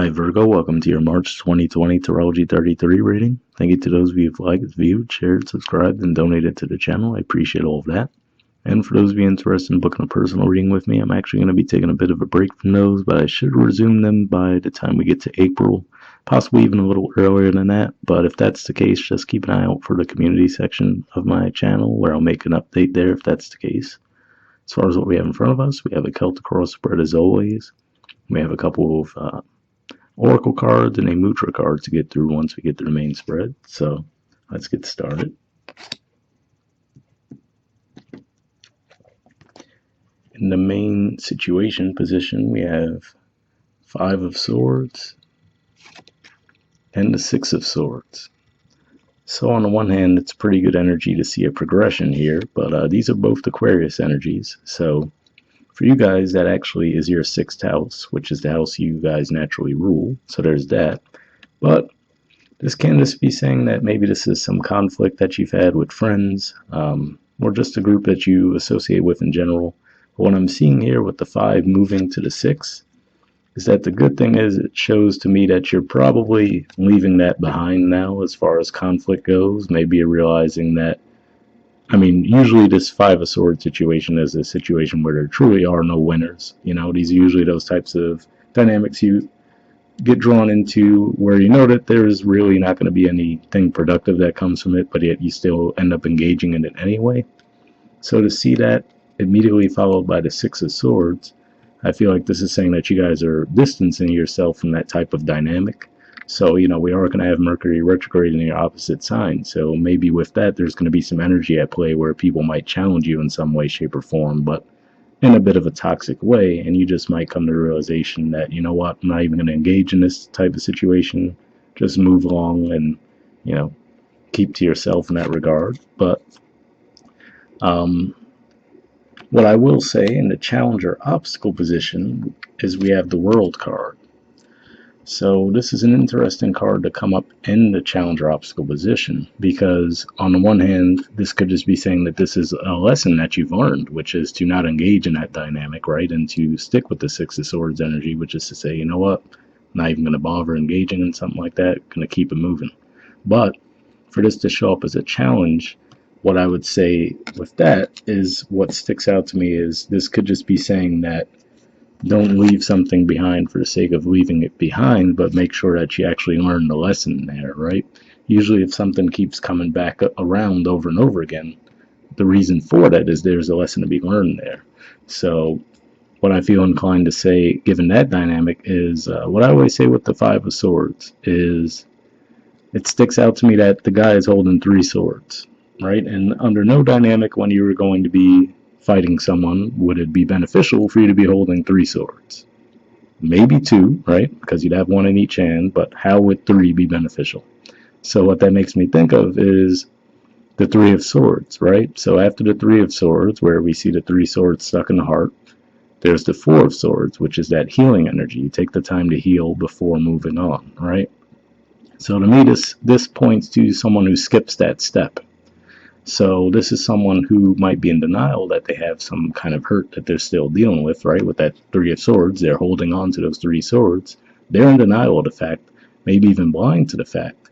Hi Virgo, welcome to your March 2020 Astrology 33 reading. Thank you to those of you who've liked, viewed, shared, subscribed, and donated to the channel. I appreciate all of that. And for those of you interested in booking a personal reading with me, I'm actually going to be taking a bit of a break from those, but I should resume them by the time we get to April, possibly even a little earlier than that. But if that's the case, just keep an eye out for the community section of my channel where I'll make an update there if that's the case. As far as what we have in front of us, we have a Celtic cross spread as always. We have a couple of oracle cards and a mudra card to get through once we get to the main spread. So let's get started. In the main situation position, we have 5 of Swords and the 6 of Swords. So on the one hand, it's pretty good energy to see a progression here, but these are both Aquarius energies. So for you guys, that actually is your 6th house, which is the house you guys naturally rule. So there's that. But this can just be saying that maybe this is some conflict that you've had with friends, or just a group that you associate with in general. But what I'm seeing here with the 5 moving to the 6 is that the good thing is it shows to me that you're probably leaving that behind now as far as conflict goes. Maybe you're realizing that, usually this 5 of Swords situation is a situation where there truly are no winners. These are usually those types of dynamics you get drawn into where you know that there's really not going to be anything productive that comes from it, but yet you still end up engaging in it anyway. So to see that immediately followed by the 6 of Swords, I feel like this is saying that you guys are distancing yourself from that type of dynamic. So, we are going to have Mercury retrograde in your opposite sign. So maybe with that, there's going to be some energy at play where people might challenge you in some way, shape, or form, but in a bit of a toxic way. And you just might come to the realization that, you know what, I'm not even going to engage in this type of situation. Just move along and, keep to yourself in that regard. But what I will say in the challenger obstacle position is we have the World card. So this is an interesting card to come up in the challenger obstacle position because on the one hand, this could just be saying that this is a lesson that you've learned, which is to not engage in that dynamic, right? And to stick with the 6 of Swords energy, which is to say, you know what, I'm not even going to bother engaging in something like that, going to keep it moving. But for this to show up as a challenge, what I would say with that is what sticks out to me is this could just be saying that don't leave something behind for the sake of leaving it behind, but make sure that you actually learn the lesson there, right? Usually if something keeps coming back around over and over again, the reason for that is there's a lesson to be learned there. So what I feel inclined to say, given that dynamic, is what I always say with the 5 of Swords is it sticks out to me that the guy is holding 3 swords, right? And under no dynamic when you were going to be fighting someone would it be beneficial for you to be holding 3 swords. Maybe 2, right? Because you'd have 1 in each hand, but how would 3 be beneficial? So what that makes me think of is the 3 of Swords, right? So after the 3 of Swords, where we see the 3 swords stuck in the heart, there's the 4 of Swords, which is that healing energy. You take the time to heal before moving on, right? So to me, this points to someone who skips that step. So this is someone who might be in denial that they have some kind of hurt that they're still dealing with, right? With that 3 of Swords, they're holding on to those 3 swords. They're in denial of the fact, maybe even blind to the fact.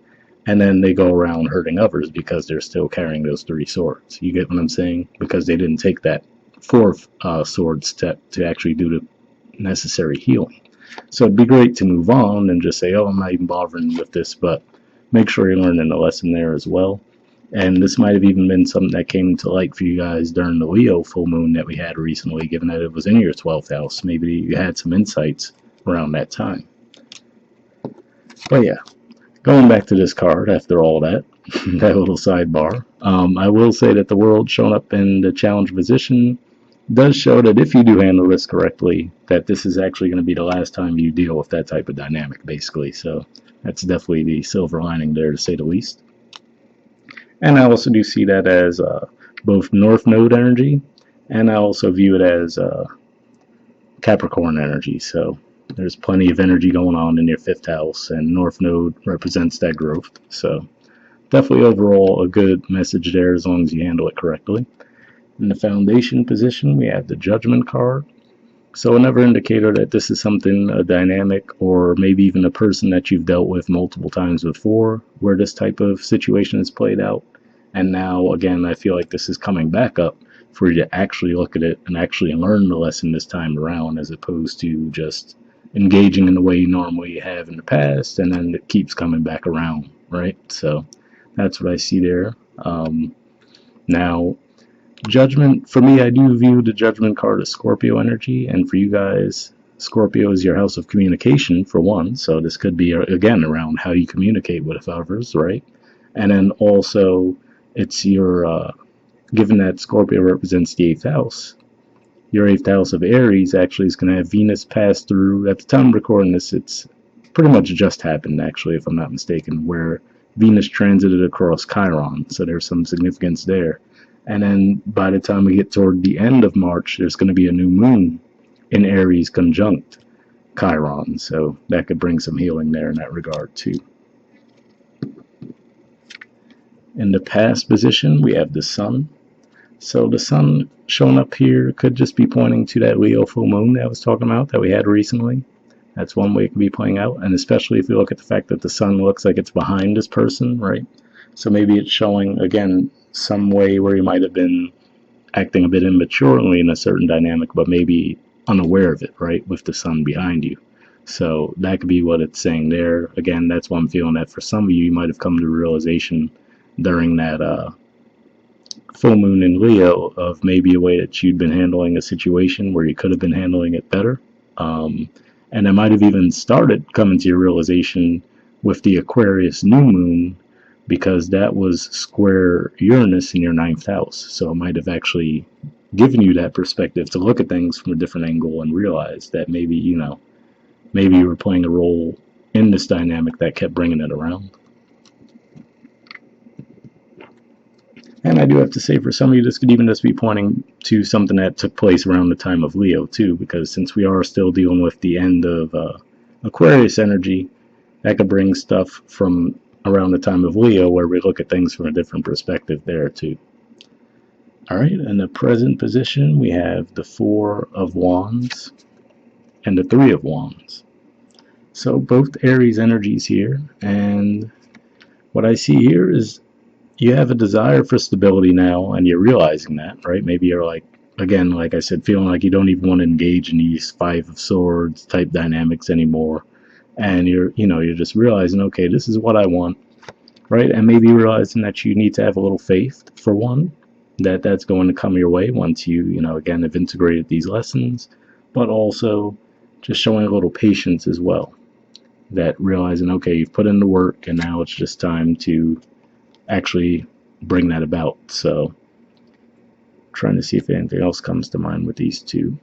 And then they go around hurting others because they're still carrying those 3 swords. You get what I'm saying? Because they didn't take that 4th sword step to actually do the necessary healing. So it'd be great to move on and just say, oh, I'm not even bothering with this, but make sure you're learning the lesson there as well. And this might have even been something that came to light for you guys during the Leo full moon that we had recently, given that it was in your 12th house. Maybe you had some insights around that time. But yeah, going back to this card after all that, that little sidebar, I will say that the World showing up in the challenge position does show that if you do handle this correctly, that this is actually going to be the last time you deal with that type of dynamic, basically. So that's definitely the silver lining there, to say the least. And I also do see that as both North Node energy, and I also view it as Capricorn energy. So there's plenty of energy going on in your 5th house, and North Node represents that growth. So definitely overall a good message there as long as you handle it correctly. In the foundation position, we have the Judgment card. So another indicator that this is something, a dynamic, or maybe even a person that you've dealt with multiple times before, where this type of situation is played out. And now, again, I feel like this is coming back up for you to actually look at it and actually learn the lesson this time around, as opposed to just engaging in the way you normally have in the past, and then it keeps coming back around, right? So that's what I see there. Now, Judgment, for me, I do view the Judgment card as Scorpio energy, and for you guys, Scorpio is your house of communication, for one, so this could be, again, around how you communicate with others, right? And then also, it's your, given that Scorpio represents the 8th house, your 8th house of Aries actually is going to have Venus pass through. At the time of recording this, it's pretty much just happened, actually, if I'm not mistaken, where Venus transited across Chiron, so there's some significance there. And then by the time we get toward the end of March, there's going to be a new moon in Aries conjunct Chiron, so that could bring some healing there in that regard too. In the past position, we have the sun. So the sun showing up here could just be pointing to that Leo full moon that I was talking about that we had recently. That's one way it could be playing out, and especially if you look at the fact that the sun looks like it's behind this person, right? So maybe it's showing, again, some way where you might have been acting a bit immaturely in a certain dynamic, but maybe unaware of it, right, with the sun behind you. So that could be what it's saying there. Again, that's why I'm feeling that for some of you, you might have come to a realization during that full moon in Leo of maybe a way that you'd been handling a situation where you could have been handling it better. And it might have even started coming to your realization with the Aquarius new moon, because that was square Uranus in your 9th house. So it might have actually given you that perspective to look at things from a different angle and realize that maybe, maybe you were playing a role in this dynamic that kept bringing it around. And I do have to say, for some of you, this could even just be pointing to something that took place around the time of Leo, too, because since we are still dealing with the end of Aquarius energy, that could bring stuff from around the time of Leo where we look at things from a different perspective there, too. All right, in the present position, we have the 4 of Wands and the 3 of Wands. So both Aries energies here, and what I see here is you have a desire for stability now, and you're realizing that, right? Maybe you're like, again, like I said, feeling like you don't even want to engage in these 5 of Swords type dynamics anymore, and you're just realizing, okay, this is what I want, right? And maybe realizing that you need to have a little faith, for one, that that's going to come your way once you, again, have integrated these lessons, but also just showing a little patience as well, that realizing, okay, you've put in the work, and now it's just time to actually bring that about. So trying to see if anything else comes to mind with these two.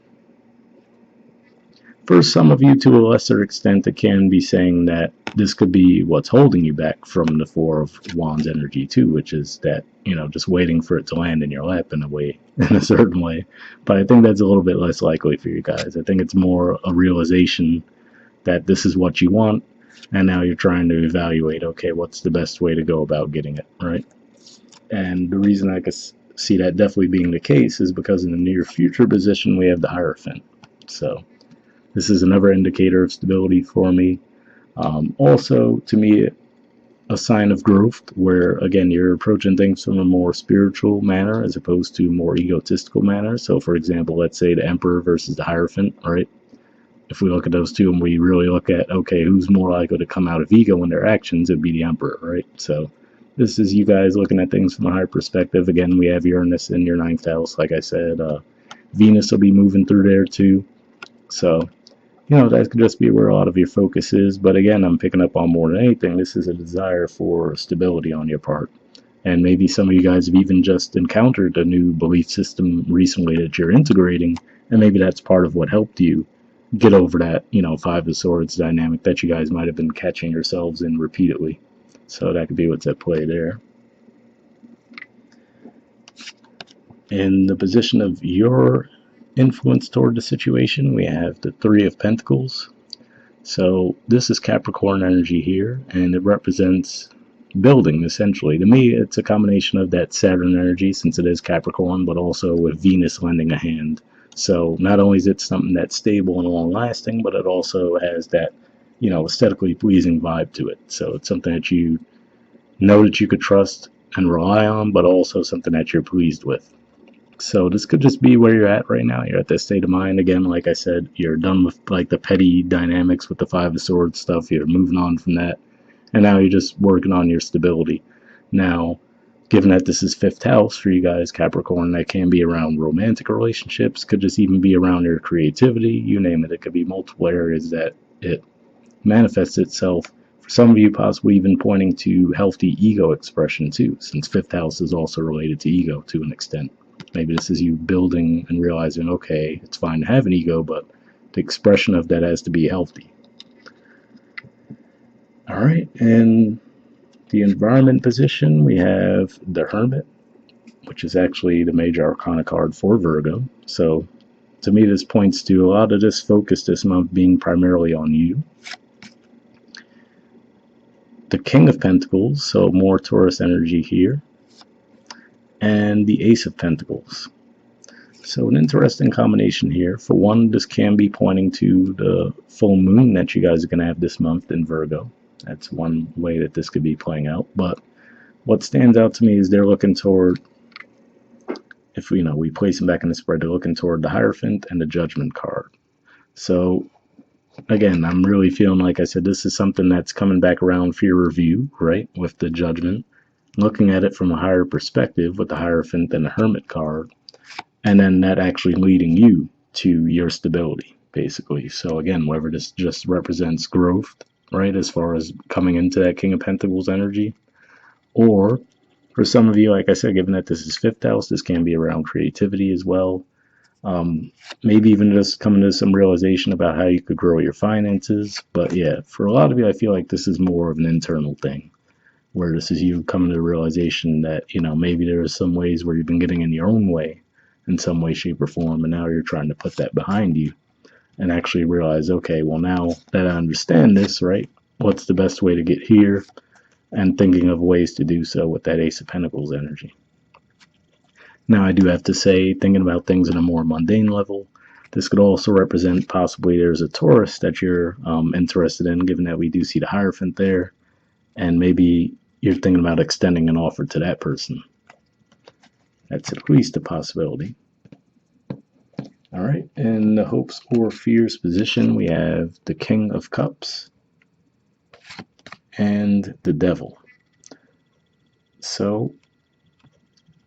For some of you, to a lesser extent, it can be saying that this could be what's holding you back from the 4 of Wands energy too, which is that, just waiting for it to land in your lap in a certain way. But I think that's a little bit less likely for you guys. I think it's more a realization that this is what you want, and now you're trying to evaluate, okay, what's the best way to go about getting it, right? And the reason I could see that definitely being the case is because in the near future position, we have the Hierophant. So this is another indicator of stability for me. Also, to me, a sign of growth where, again, you're approaching things from a more spiritual manner as opposed to more egotistical manner. So, for example, let's say the Emperor versus the Hierophant, right? If we look at those two and we really look at, okay, who's more likely to come out of ego in their actions, it'd be the Emperor, right? So this is you guys looking at things from a higher perspective. Again, we have Uranus in your 9th house, like I said. Venus will be moving through there too. So, that could just be where a lot of your focus is. But again, I'm picking up on more than anything, this is a desire for stability on your part. And maybe some of you guys have even just encountered a new belief system recently that you're integrating, and maybe that's part of what helped you get over that, 5 of Swords dynamic that you guys might have been catching yourselves in repeatedly. So that could be what's at play there. In the position of your influence toward the situation, we have the 3 of Pentacles. So this is Capricorn energy here, and it represents building, essentially. To me, it's a combination of that Saturn energy, since it is Capricorn, but also with Venus lending a hand. So not only is it something that's stable and long lasting, but it also has that, aesthetically pleasing vibe to it. So it's something that you know that you could trust and rely on, but also something that you're pleased with. So this could just be where you're at right now. You're at this state of mind again. Like I said, you're done with like the petty dynamics with the Five of Swords stuff. You're moving on from that, and now you're just working on your stability. Now, given that this is fifth house for you guys, Capricorn, that can be around romantic relationships, could just even be around your creativity. You name it. It could be multiple areas that it manifests itself. For some of you, possibly even pointing to healthy ego expression too, since fifth house is also related to ego to an extent. Maybe this is you building and realizing, okay, it's fine to have an ego, but the expression of that has to be healthy. All right, and the environment position, we have the Hermit, which is actually the major arcana card for Virgo. So to me, this points to a lot of this focus this month being primarily on you. The King of Pentacles, so more Taurus energy here, and the Ace of Pentacles. So an interesting combination here. For one, this can be pointing to the full moon that you guys are going to have this month in Virgo. That's one way that this could be playing out. But what stands out to me is they're looking toward, if we place them back in the spread, they're looking toward the Hierophant and the Judgment card. So again, I'm really feeling, like I said, this is something that's coming back around for your review, right, with the Judgment. Looking at it from a higher perspective with the Hierophant and the Hermit card, and then that actually leading you to your stability, basically. So again, whether this just represents growth, right, as far as coming into that King of Pentacles energy, or for some of you, like I said, given that this is fifth house, this can be around creativity as well. Maybe even just coming to some realization about how you could grow your finances. But yeah, for a lot of you, I feel like this is more of an internal thing, where this is you coming to the realization that, maybe there are some ways where you've been getting in your own way in some way, shape, or form, and now you're trying to put that behind you and actually realize, okay, well, now that I understand this, right, what's the best way to get here? And thinking of ways to do so with that Ace of Pentacles energy. Now, I do have to say, thinking about things on a more mundane level, this could also represent possibly there's a Taurus that you're interested in, given that we do see the Hierophant there, and maybe you're thinking about extending an offer to that person. That's at least a possibility. All right, in the hopes or fears position, we have the King of Cups and the Devil. So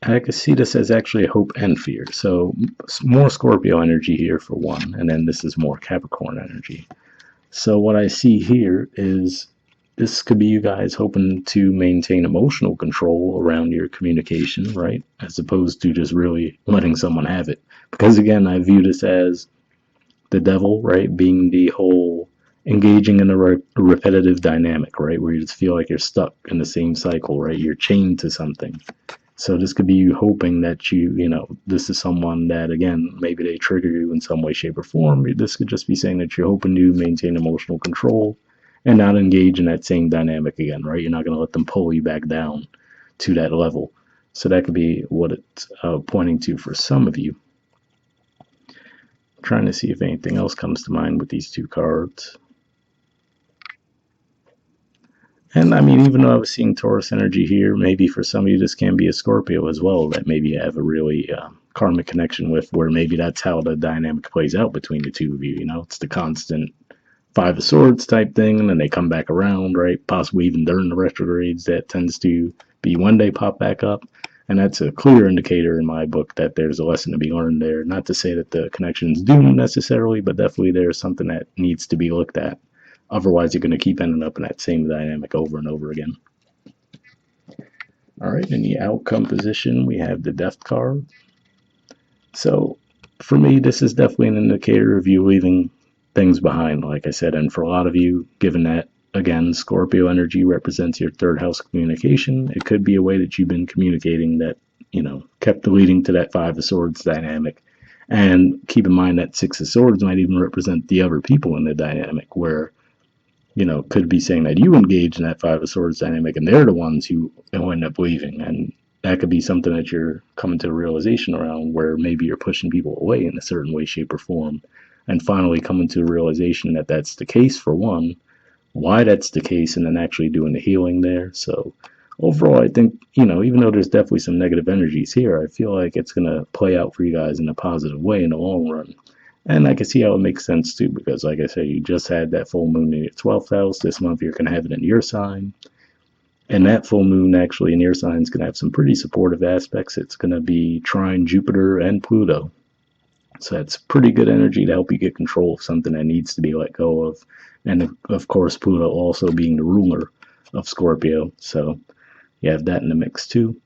I can see this as actually a hope and fear. So more Scorpio energy here for one, and then this is more Capricorn energy. So what I see here is this could be you guys hoping to maintain emotional control around your communication, right? As opposed to just really letting someone have it. Because again, I view this as the Devil, right? Being the whole engaging in a repetitive dynamic, right? Where you just feel like you're stuck in the same cycle, right? You're chained to something. So this could be you hoping that this is someone that, again, maybe they trigger you in some way, shape, or form. This could just be saying that you're hoping to maintain emotional control and not engage in that same dynamic again, right? You're not going to let them pull you back down to that level. So that could be what it's pointing to for some of you. I'm trying to see if anything else comes to mind with these two cards. And I mean, even though I was seeing Taurus energy here, maybe for some of you this can be a Scorpio as well that maybe you have a really karmic connection with, where maybe that's how the dynamic plays out between the two of you. It's the constant Five of Swords type thing, and then they come back around, right? Possibly even during the retrogrades, that tends to be when they pop back up. And that's a clear indicator in my book that there's a lesson to be learned there. Not to say that the connection's doomed necessarily, but definitely there's something that needs to be looked at. Otherwise, you're going to keep ending up in that same dynamic over and over again. All right, in the outcome position, we have the Death card. So for me, this is definitely an indicator of you leaving things behind, like I said. And for a lot of you, given that, again, Scorpio energy represents your third house communication, it could be a way that you've been communicating that, kept leading to that Five of Swords dynamic. And keep in mind that Six of Swords might even represent the other people in the dynamic, where could be saying that you engage in that Five of Swords dynamic and they're the ones who end up leaving. And that could be something that you're coming to a realization around, where maybe you're pushing people away in a certain way, shape, or form, and finally coming to a realization that that's the case for one, why that's the case, and then actually doing the healing there. So overall, I think, even though there's definitely some negative energies here, I feel like it's going to play out for you guys in a positive way in the long run. And I can see how it makes sense too, because like I said, you just had that full moon in your 12th house. This month, you're going to have it in your sign. And that full moon actually in your sign is going to have some pretty supportive aspects. It's going to be trine Jupiter and Pluto. So that's pretty good energy to help you get control of something that needs to be let go of. And of course, Pluto also being the ruler of Scorpio. So you have that in the mix too.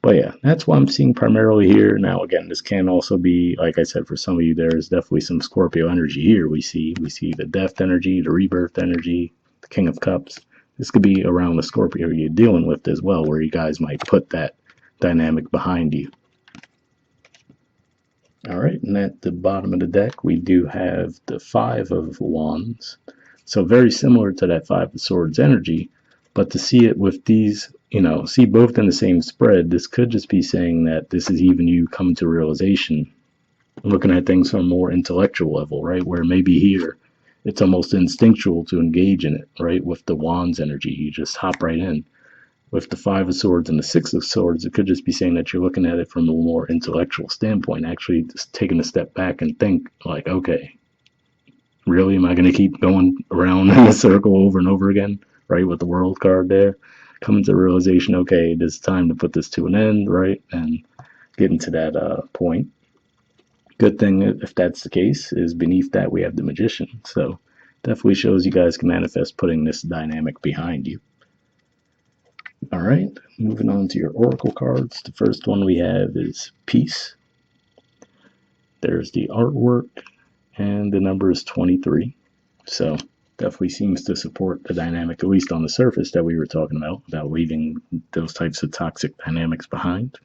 But yeah, that's what I'm seeing primarily here. Now, again, this can also be, like I said, for some of you, there is definitely some Scorpio energy here. We see the death energy, the rebirth energy, the King of Cups. This could be around the Scorpio you're dealing with as well, where you guys might put that dynamic behind you. All right, and at the bottom of the deck, we do have the Five of Wands. So very similar to that Five of Swords energy, but to see it with these, see both in the same spread, this could just be saying that this is even you coming to realization, looking at things from a more intellectual level, right? Where maybe here, it's almost instinctual to engage in it, right? With the Wands energy, you just hop right in. With the Five of Swords and the Six of Swords, it could just be saying that you're looking at it from a more intellectual standpoint, actually just taking a step back and think, like, okay, really, am I going to keep going around in a circle over and over again, right? With the World card there, coming to the realization, okay, it's time to put this to an end, right? And getting to that point. Good thing, if that's the case, is beneath that we have the Magician. So definitely shows you guys can manifest putting this dynamic behind you. All right, moving on to your oracle cards. The first one we have is Peace. There's the artwork, and the number is 23. So definitely seems to support the dynamic, at least on the surface, that we were talking about leaving those types of toxic dynamics behind.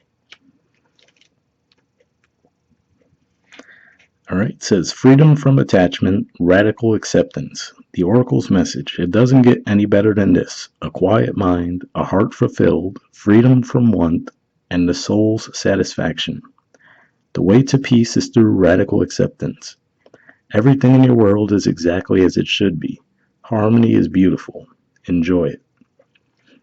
All right, it says freedom from attachment, radical acceptance. The oracle's message: it doesn't get any better than this. A quiet mind, a heart fulfilled, freedom from want, and the soul's satisfaction. The way to peace is through radical acceptance. Everything in your world is exactly as it should be. Harmony is beautiful. Enjoy it.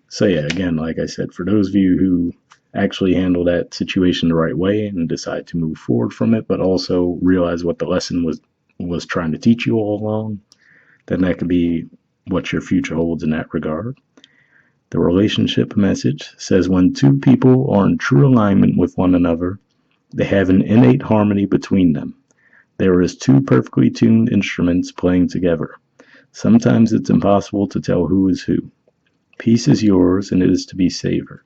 So yeah, again, like I said, for those of you who actually handle that situation the right way and decide to move forward from it, but also realize what the lesson was trying to teach you all along, then that could be what your future holds in that regard. The relationship message says when two people are in true alignment with one another, they have an innate harmony between them. They are as two perfectly tuned instruments playing together. Sometimes it's impossible to tell who is who. Peace is yours, and it is to be savored.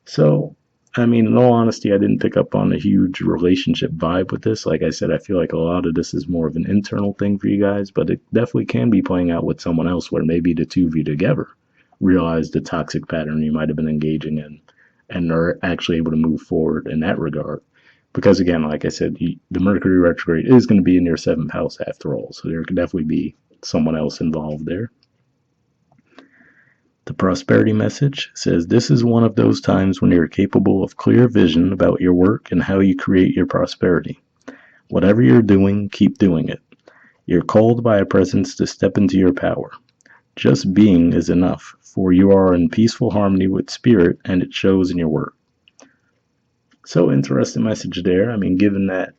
So, I mean, in all honesty, I didn't pick up on a huge relationship vibe with this. Like I said, I feel like a lot of this is more of an internal thing for you guys, but it definitely can be playing out with someone else where maybe the two of you together realize the toxic pattern you might have been engaging in and are actually able to move forward in that regard. Because again, like I said, the Mercury retrograde is going to be in your 7th house after all, so there could definitely be someone else involved there. The prosperity message says this is one of those times when you're capable of clear vision about your work and how you create your prosperity. Whatever you're doing, keep doing it. You're called by a presence to step into your power. Just being is enough, for you are in peaceful harmony with spirit, and it shows in your work. So interesting message there. I mean, given that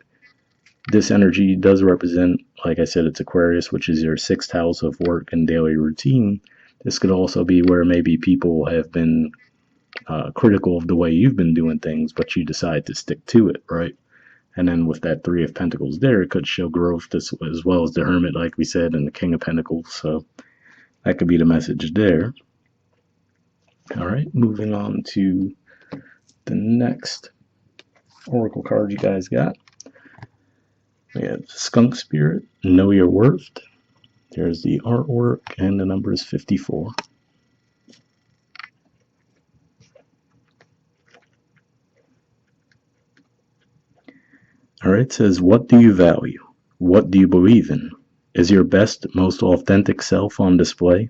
this energy does represent, like I said, it's Aquarius, which is your 6th house of work and daily routine. This could also be where maybe people have been critical of the way you've been doing things, but you decide to stick to it, right? And then with that 3 of Pentacles there, it could show growth as well as the Hermit, like we said, and the King of Pentacles. So that could be the message there. All right, moving on to the next oracle card you guys got. We have Skunk Spirit, Know Your Worth. There's the artwork, and the number is 54. All right, it says, what do you value? What do you believe in? Is your best, most authentic self on display?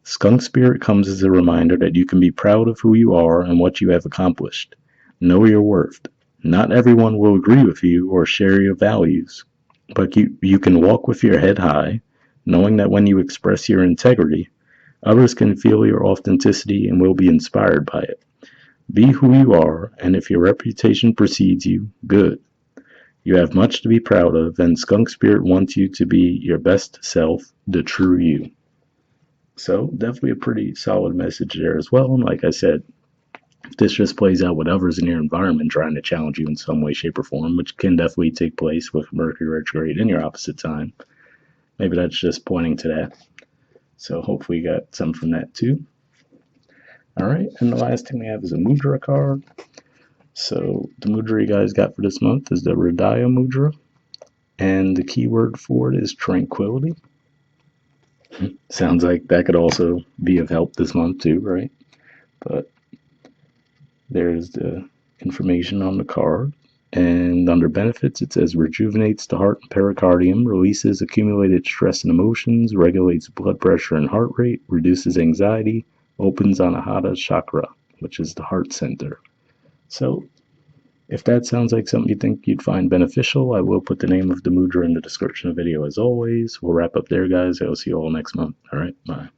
Skunk spirit comes as a reminder that you can be proud of who you are and what you have accomplished. Know your worth. Not everyone will agree with you or share your values, but you can walk with your head high, knowing that when you express your integrity, others can feel your authenticity and will be inspired by it. Be who you are, and if your reputation precedes you, good. You have much to be proud of, and Skunk Spirit wants you to be your best self, the true you. So, definitely a pretty solid message there as well. And like I said, if this just plays out with others in your environment trying to challenge you in some way, shape, or form, which can definitely take place with Mercury retrograde in your opposite sign, maybe that's just pointing to that. So, hopefully, you got some from that too. All right, and the last thing we have is a mudra card. So, the mudra you guys got for this month is the Hridaya mudra, and the keyword for it is tranquility. Sounds like that could also be of help this month too, right? But there's the information on the card. And under benefits, it says rejuvenates the heart and pericardium, releases accumulated stress and emotions, regulates blood pressure and heart rate, reduces anxiety, opens Anahata chakra, which is the heart center. So, if that sounds like something you think you'd find beneficial, I will put the name of the mudra in the description of the video as always. We'll wrap up there, guys. I'll see you all next month. All right, bye.